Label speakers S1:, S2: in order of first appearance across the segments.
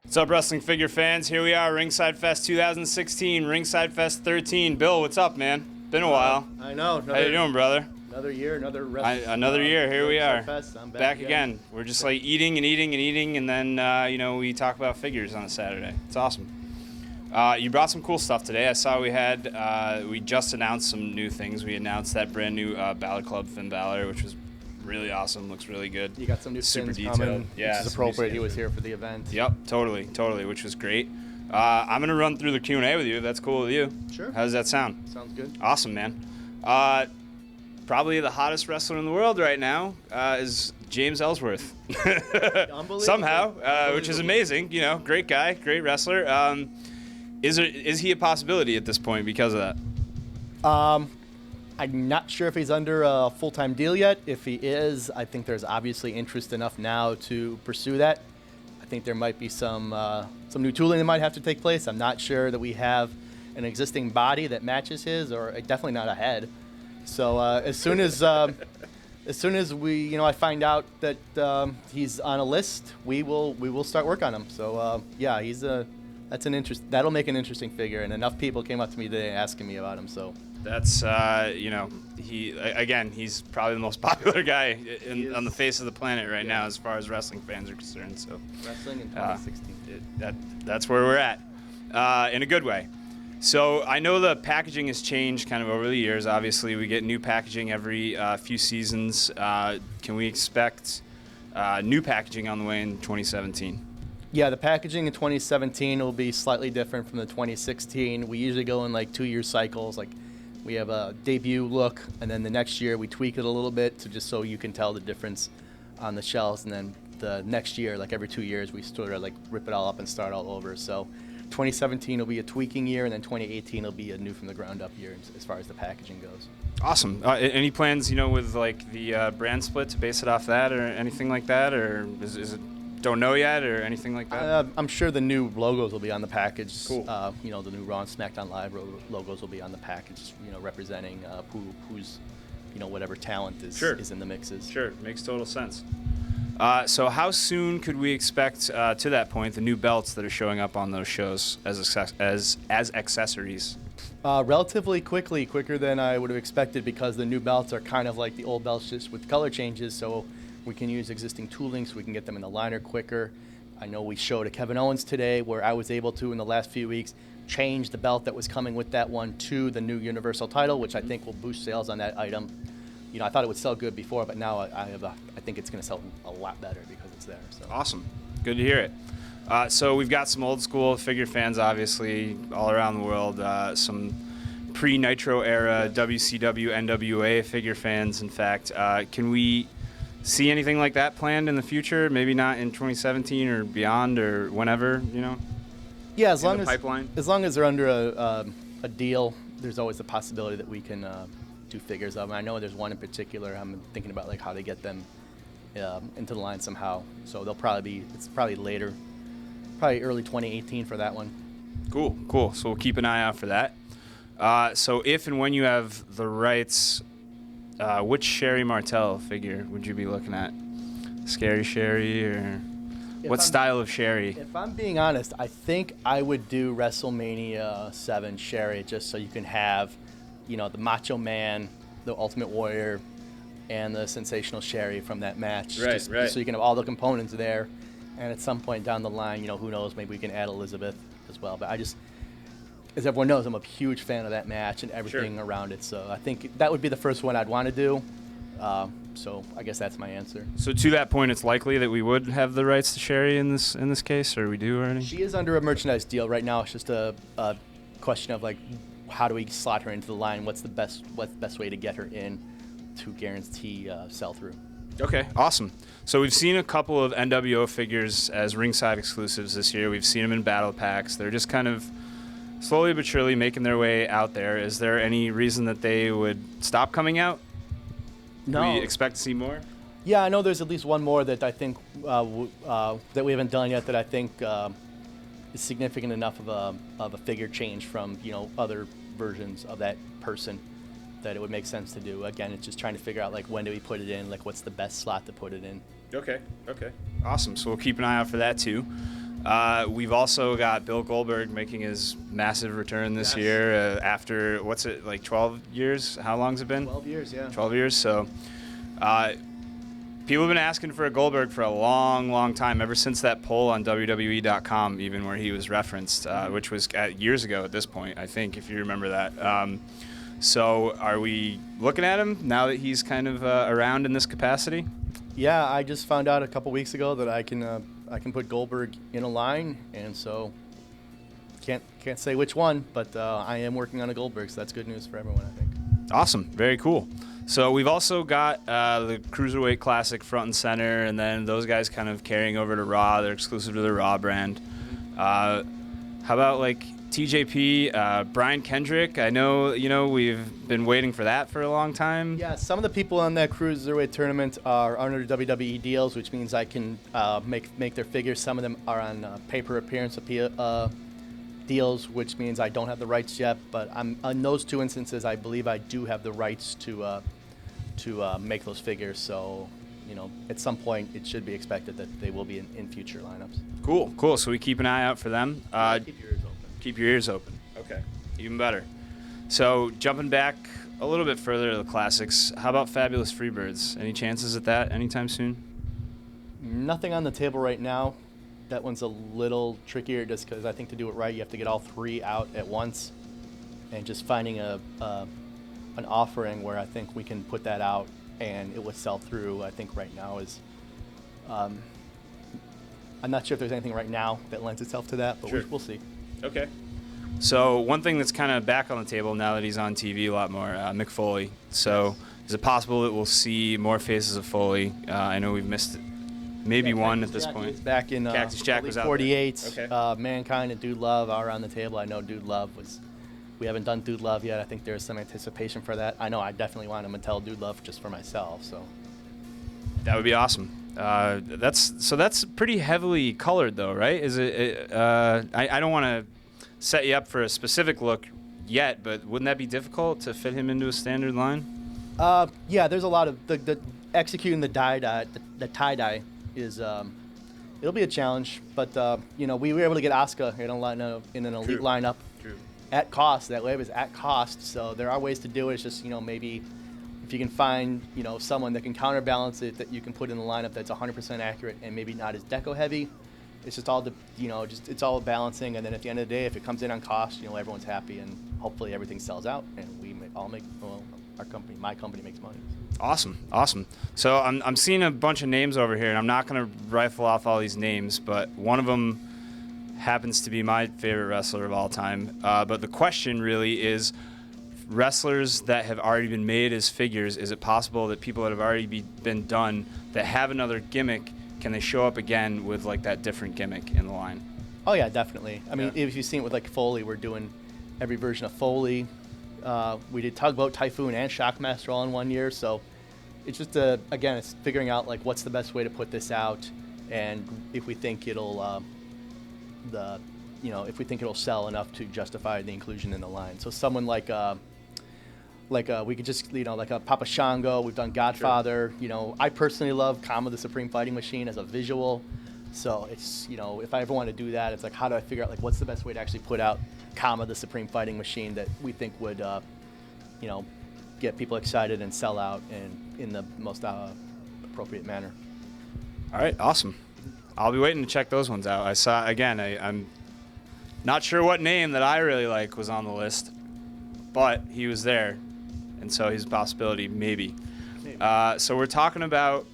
S1: What's up, wrestling figure fans? Here we are, Ringside Fest 2016, Ringside Fest 13. Bill, what's up, man? Been a while.
S2: I know.
S1: How you doing, brother?
S2: Another year, another
S1: another year. Here we are.
S2: Fest. I'm
S1: back again. We're just like eating and eating and eating, and then we talk about figures on a Saturday. It's awesome. You brought some cool stuff today. I saw we just announced some new things. We announced that brand new Balor Club Finn Balor, which was really awesome. Looks really good.
S2: You got some new
S1: super
S2: skins
S1: detailed.
S2: coming,
S1: Yeah,
S2: which is appropriate. He was here for the event.
S1: Yep, totally, which was great. I'm gonna run through the Q&A with you. If that's cool with you.
S2: Sure.
S1: How does that sound?
S2: Sounds good.
S1: Awesome, man. Probably the hottest wrestler in the world right now is James Ellsworth. Somehow, which is amazing. You know, great guy, great wrestler. Is he a possibility at this point because of that?
S2: I'm not sure if he's under a full-time deal yet. If he is, I think there's obviously interest enough now to pursue that. I think there might be some new tooling that might have to take place. I'm not sure that we have an existing body that matches his, or definitely not a head. So as soon as we, I find out that he's on a list, we will start work on him. So yeah, that'll make an interesting figure, and enough people came up to me today asking me about him. So
S1: that's he's probably the most popular guy on the face of the planet right now as far as wrestling fans are concerned. So
S2: wrestling in 2016,
S1: that's where we're at in a good way. So I know the packaging has changed kind of over the years. Obviously, we get new packaging every few seasons. Can we expect new packaging on the way in 2017?
S2: Yeah, the packaging in 2017 will be slightly different from the 2016. We usually go in like 2-year cycles. Like we have a debut look, and then the next year we tweak it a little bit to just so you can tell the difference on the shelves. And then the next year, like every 2 years, we sort of like rip it all up and start all over. So 2017 will be a tweaking year, and then 2018 will be a new from the ground up year as far as the packaging goes.
S1: Awesome. Any plans, with like the brand split to base it off that or anything like that, or is it don't know yet or anything like that?
S2: I'm sure the new logos will be on the package.
S1: Cool.
S2: The new Raw and SmackDown Live logos will be on the package. Representing who's whatever talent is in the mixes.
S1: Sure, makes total sense. So how soon could we expect to that point the new belts that are showing up on those shows as accessories?
S2: Relatively quicker than I would have expected, because the new belts are kind of like the old belts, just with color changes. So we can use existing tooling so we can get them in the liner quicker. I know we showed a Kevin Owens today where I was able to, in the last few weeks, change the belt that was coming with that one to the new Universal title, which I think will boost sales on that item. I thought it would sell good before, but now I think it's going to sell a lot better because it's there. So.
S1: Awesome. Good to hear it. So we've got some old school figure fans, obviously, all around the world. Some pre-Nitro era WCW, NWA figure fans, in fact. Can we see anything like that planned in the future? Maybe not in 2017 or beyond or whenever,
S2: Yeah, as long as they're under a deal, there's always a possibility that we can do figures of them. I know there's one in particular I'm thinking about, like how to get them into the line somehow. So it's probably later, probably early 2018 for that one.
S1: Cool. So we'll keep an eye out for that. So if and when you have the rights, which Sherri Martel figure would you be looking at? Scary Sherri or what style of Sherri?
S2: If I'm being honest, I think I would do WrestleMania 7 Sherri, just so you can have the Macho Man, the Ultimate Warrior, and the Sensational Sherri from that match.
S1: Right.
S2: Just so you can have all the components there. And at some point down the line, who knows, maybe we can add Elizabeth as well. But as everyone knows, I'm a huge fan of that match and everything around it. So I think that would be the first one I'd want to do. So I guess that's my answer.
S1: So to that point, it's likely that we would have the rights to Sherri in this case, or we do already?
S2: She is under a merchandise deal right now. It's just a question of like, how do we slot her into the line? What's the best way to get her in to guarantee sell-through?
S1: Okay, awesome. So we've seen a couple of NWO figures as ringside exclusives this year. We've seen them in battle packs. They're just kind of slowly but surely making their way out there. Is there any reason that they would stop coming out?
S2: No.
S1: Do we expect to see more?
S2: Yeah, I know there's at least one more that I think that we haven't done yet that I think is significant enough of a figure change from other versions of that person that it would make sense to do. Again, it's just trying to figure out like when do we put it in, like what's the best slot to put it in.
S1: Okay. Awesome. So we'll keep an eye out for that too. We've also got Bill Goldberg making his massive return this year after, what's it, like 12 years? How long's it been?
S2: 12 years, yeah.
S1: 12 years. So people have been asking for a Goldberg for a long, long time, ever since that poll on WWE.com, even where he was referenced, which was years ago at this point, I think, if you remember that. So are we looking at him now that he's kind of around in this capacity?
S2: Yeah, I just found out a couple weeks ago that I can put Goldberg in a line, and so can't say which one, but I am working on a Goldberg, so that's good news for everyone, I think. Awesome,
S1: very cool. So we've also got the Cruiserweight Classic front and center, and then those guys kind of carrying over to Raw. They're exclusive to the Raw brand. How about like TJP, Brian Kendrick? I know, we've been waiting for that for a long time.
S2: Yeah, some of the people on that Cruiserweight tournament are under WWE deals, which means I can make their figures. Some of them are on paper appearance deals, which means I don't have the rights yet. But on those two instances, I believe I do have the rights to make those figures. So, at some point, it should be expected that they will be in future lineups.
S1: Cool. So we keep an eye out for them.
S2: Keep your ears open.
S1: Keep your ears open. Okay. Even better. So jumping back a little bit further to the classics, how about Fabulous Freebirds? Any chances at that anytime soon?
S2: Nothing on the table right now. That one's a little trickier just because I think to do it right, you have to get all three out at once. And just finding an offering where I think we can put that out and it would sell through, I think right now is... I'm not sure if there's anything right now that lends itself to that, but
S1: sure.
S2: We'll see.
S1: Okay. So one thing that's kind of back on the table now that he's on TV a lot more, Mick Foley. So is it possible that we'll see more faces of Foley? I know we've missed maybe one at this point.
S2: Back in
S1: Cactus Jack was out
S2: 48.
S1: there. Okay.
S2: Mankind and Dude Love are on the table. I know Dude Love we haven't done Dude Love yet. I think there's some anticipation for that. I know I definitely want to Mattel Dude Love just for myself. So
S1: that would be awesome. That's pretty heavily colored though, right? Is it? I don't want to set you up for a specific look yet, but wouldn't that be difficult to fit him into a standard line?
S2: Yeah, there's a lot of the executing the tie-dye is it'll be a challenge, but we were able to get Asuka in an elite lineup at cost. That way it was at cost, so there are ways to do it. It's just maybe if you can find someone that can counterbalance it, that you can put in the lineup that's 100% accurate and maybe not as deco heavy. It's just all it's all balancing, and then at the end of the day, if it comes in on cost, everyone's happy, and hopefully everything sells out, and my company makes money.
S1: Awesome. So I'm seeing a bunch of names over here, and I'm not going to rifle off all these names, but one of them happens to be my favorite wrestler of all time. But the question really is, wrestlers that have already been made as figures, is it possible that people that have already been done that have another gimmick, can they show up again with like that different gimmick in the line?
S2: Oh yeah, definitely. I mean, if you've seen it with like Foley, we're doing every version of Foley. We did Tugboat, Typhoon, and Shockmaster all in 1 year. So it's just again, it's figuring out like what's the best way to put this out, and if we think it'll if we think it'll sell enough to justify the inclusion in the line. So someone like we could just like a Papa Shango. We've done Godfather. Sure. I personally love Kama the Supreme Fighting Machine as a visual. So it's if I ever want to do that, it's like how do I figure out like what's the best way to actually put out Kama the Supreme Fighting Machine that we think would get people excited and sell out and in the most appropriate manner.
S1: All right, awesome. I'll be waiting to check those ones out. I saw again. I'm not sure what name that I really like was on the list, but he was there, and so he's a possibility, maybe. So we were talking about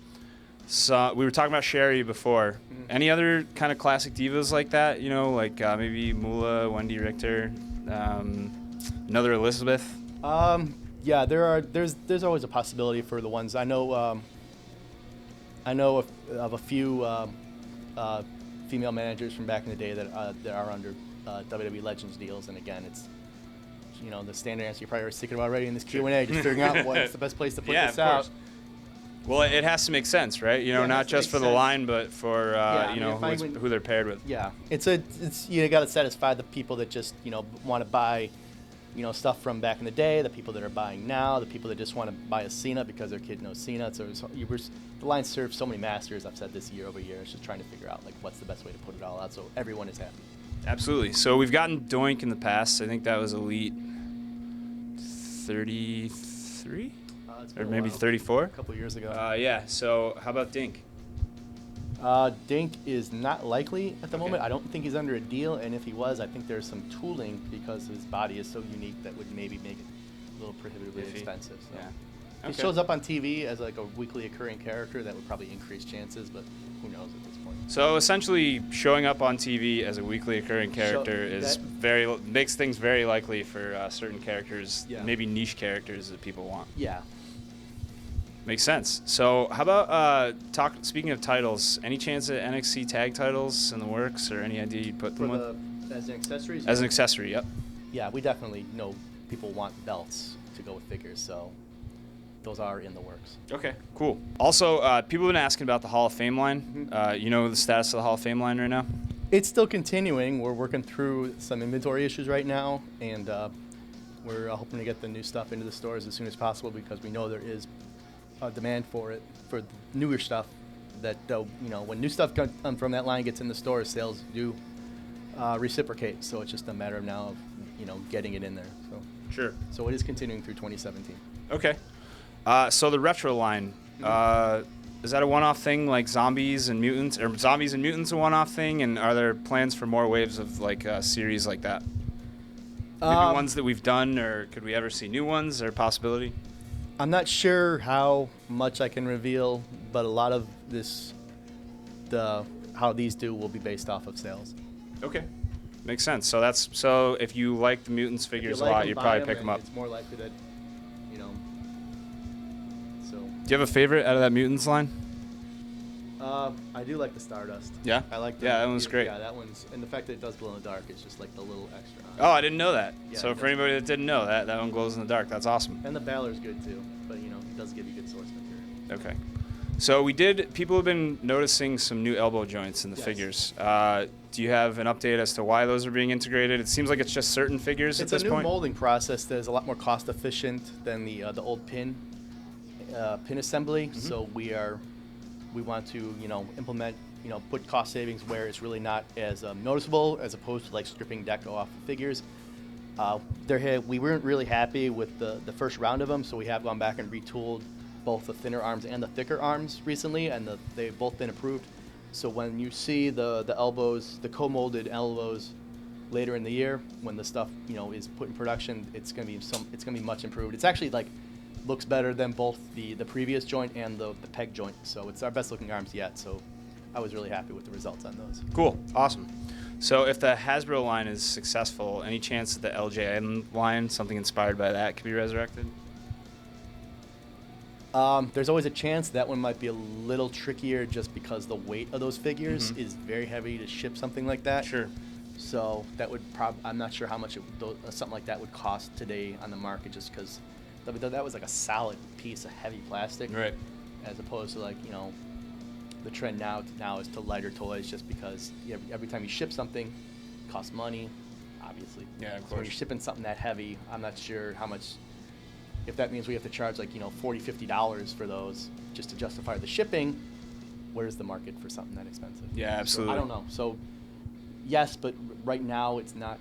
S1: Sherri before. Mm-hmm. Any other kind of classic divas like that? Like maybe Moolah, Wendy Richter, another Elizabeth.
S2: Yeah, there's always a possibility for the ones I know. I know of a few female managers from back in the day that are under WWE Legends deals, and again, it's the standard answer you probably were thinking about already in this Q&A, just figuring out what's the best place to put this out.
S1: Well, it has to make sense, right? Not just for the line, but for who they're paired with.
S2: Yeah, it's you got to satisfy the people that just want to buy stuff from back in the day, the people that are buying now, the people that just want to buy a Cena because their kid knows Cena. So the line serves so many masters. I've said this year over year. It's just trying to figure out like what's the best way to put it all out so everyone is happy.
S1: Absolutely. So we've gotten Doink in the past. I think that was Elite 33 or maybe 34.
S2: A couple years ago.
S1: Yeah. So how about Dink?
S2: Dink is not likely at the moment. I don't think he's under a deal, and if he was, I think there's some tooling because his body is so unique that would maybe make it a little prohibitively expensive. So.
S1: Yeah.
S2: If he shows up on TV as like a weekly occurring character, that would probably increase chances, but who knows at this point.
S1: So essentially, showing up on TV as a weekly occurring character makes things very likely for certain characters, maybe niche characters that people want.
S2: Yeah.
S1: Makes sense. So how about speaking of titles, any chance at NXT Tag Titles in the works, or any idea you'd put them with?
S2: As an accessory?
S1: As an accessory, yep.
S2: Yeah, we definitely know people want belts to go with figures, so those are in the works.
S1: Okay, cool. Also, people have been asking about the Hall of Fame line. You know the status of the Hall of Fame line right now?
S2: It's still continuing. We're working through some inventory issues right now, and we're hoping to get the new stuff into the stores as soon as possible because we know there is demand for it, for newer stuff that, when new stuff from that line gets in the stores, sales do reciprocate. So it's just a matter of now of, getting it in there. So
S1: Sure.
S2: So it is continuing through 2017.
S1: Okay. So the retro line, is that a one-off thing like Zombies and Mutants? Or Zombies and Mutants a one-off thing? And are there plans for more waves of like a series like that? Maybe ones that we've done, or could we ever see new ones? Or a possibility?
S2: I'm not sure how much I can reveal, but a lot of how these do will be based off of sales.
S1: Okay. Makes sense. So if you like the Mutants figures a lot, you'd probably pick them up.
S2: It's more likely that, so.
S1: Do you have a favorite out of that Mutants line?
S2: I do like the Stardust.
S1: Yeah?
S2: I like
S1: that one's great.
S2: Yeah, that one's, and the fact that it does glow in the dark is just like the little extra.
S1: Oh, I didn't know that.
S2: Yeah,
S1: so for anybody that didn't know that one glows in the dark. That's awesome.
S2: And the Balor's good too, but he does give you good source material.
S1: Okay. So people have been noticing some new elbow joints in the figures. Do you have an update as to why those are being integrated? It seems like it's just certain figures at this point.
S2: It's a new molding process that is a lot more cost efficient than the old pin assembly. Mm-hmm. So we want to implement put cost savings where it's really not as noticeable as opposed to like stripping deco off the figures. We weren't really happy with the first round of them, so we have gone back and retooled both the thinner arms and the thicker arms recently, and they've both been approved. So when you see the elbows, the co-molded elbows later in the year, when the stuff is put in production, it's gonna be much improved. It's actually looks better than both the previous joint and the peg joint. So it's our best looking arms yet. So I was really happy with the results on those.
S1: Cool, awesome. So if the Hasbro line is successful, any chance that the LJN line, something inspired by that, could be resurrected?
S2: There's always a chance that one might be a little trickier just because the weight of those figures is very heavy to ship something like that.
S1: Sure.
S2: So that would I'm not sure how much something like that would cost today on the market, just because that was like a solid piece of heavy plastic.
S1: Right.
S2: As opposed to the trend now is to lighter toys, just because every time you ship something, it costs money, obviously.
S1: Yeah, of course.
S2: So when you're shipping something that heavy, I'm not sure how much. If that means we have to charge $40, $50 for those just to justify the shipping, where's the market for something that expensive?
S1: Yeah, absolutely.
S2: So I don't know. So yes, but right now it's not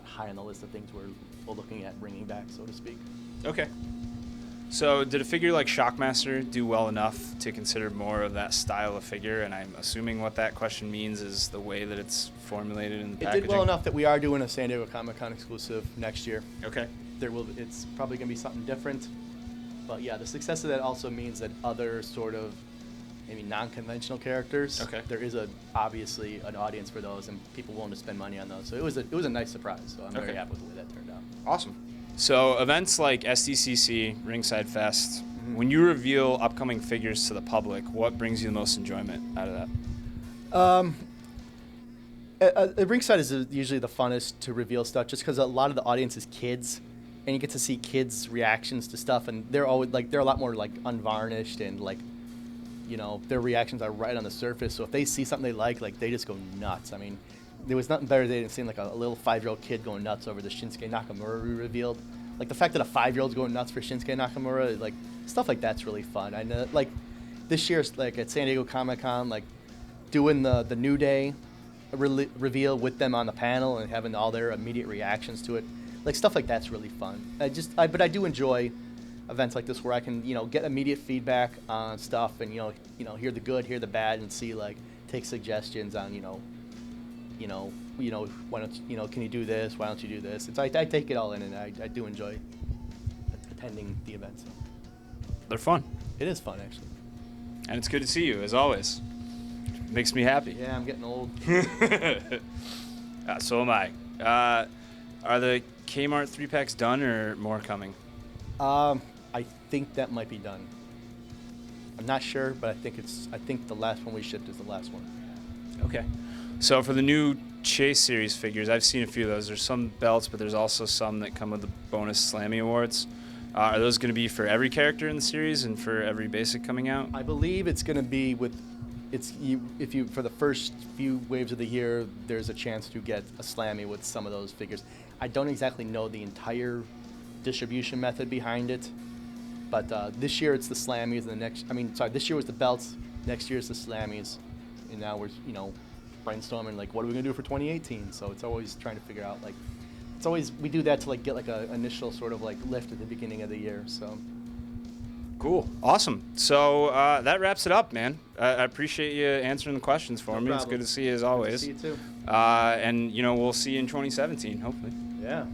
S2: high on the list of things we're looking at bringing back, so to speak.
S1: Okay. So did a figure like Shockmaster do well enough to consider more of that style of figure? And I'm assuming what that question means is the way that it's formulated in the packaging.
S2: It did well enough that we are doing a San Diego Comic-Con exclusive next year.
S1: Okay.
S2: It's probably going to be something different. But yeah, the success of that also means that other sort of maybe non-conventional characters, there is obviously an audience for those and people willing to spend money on those. So it was a nice surprise. So I'm very happy with the way that turned out.
S1: Awesome. So events like SDCC, Ringside Fest, when you reveal upcoming figures to the public, what brings you the most enjoyment out of
S2: that? At Ringside is usually the funnest to reveal stuff, just because a lot of the audience is kids, and you get to see kids' reactions to stuff, and they're always they're a lot more unvarnished, and their reactions are right on the surface. So if they see something they like they just go nuts. I mean, there was nothing better than seeing like a little 5-year-old kid going nuts over the Shinsuke Nakamura revealed. Like the fact that a 5-year-old's going nuts for Shinsuke Nakamura, like stuff like that's really fun. I know, like this year's like at San Diego Comic-Con, like doing the New Day reveal with them on the panel and having all their immediate reactions to it, like stuff like that's really fun. But I do enjoy events like this where I can get immediate feedback on stuff and hear the good, hear the bad, and see like take suggestions on why don't can you do this? Why don't you do this? I take it all in, and I do enjoy attending the events.
S1: They're fun.
S2: It is fun, actually.
S1: And it's good to see you, as always. Makes me happy.
S2: Yeah, I'm getting old.
S1: So am I. Are the Kmart 3-packs done or more coming?
S2: I think that might be done. I'm not sure, but I think the last one we shipped is the last one.
S1: Okay. So for the new Chase Series figures, I've seen a few of those. There's some belts, but there's also some that come with the bonus Slammy Awards. Are those going to be for every character in the series and for every basic coming out?
S2: I believe it's going to be with, for the first few waves of the year, there's a chance to get a Slammy with some of those figures. I don't exactly know the entire distribution method behind it, but this year it's the Slammies, and this year was the belts, next year is the Slammies, and now we're brainstorming like what are we gonna do for 2018. So it's always trying to figure out we do that to like get like a initial sort of like lift at the beginning of the year. So
S1: cool, awesome. So that wraps it up, man. I appreciate you answering the questions for me.
S2: problem.
S1: It's good to see you as always.
S2: Good to see you too.
S1: And we'll see you in 2017, hopefully.
S2: Yeah.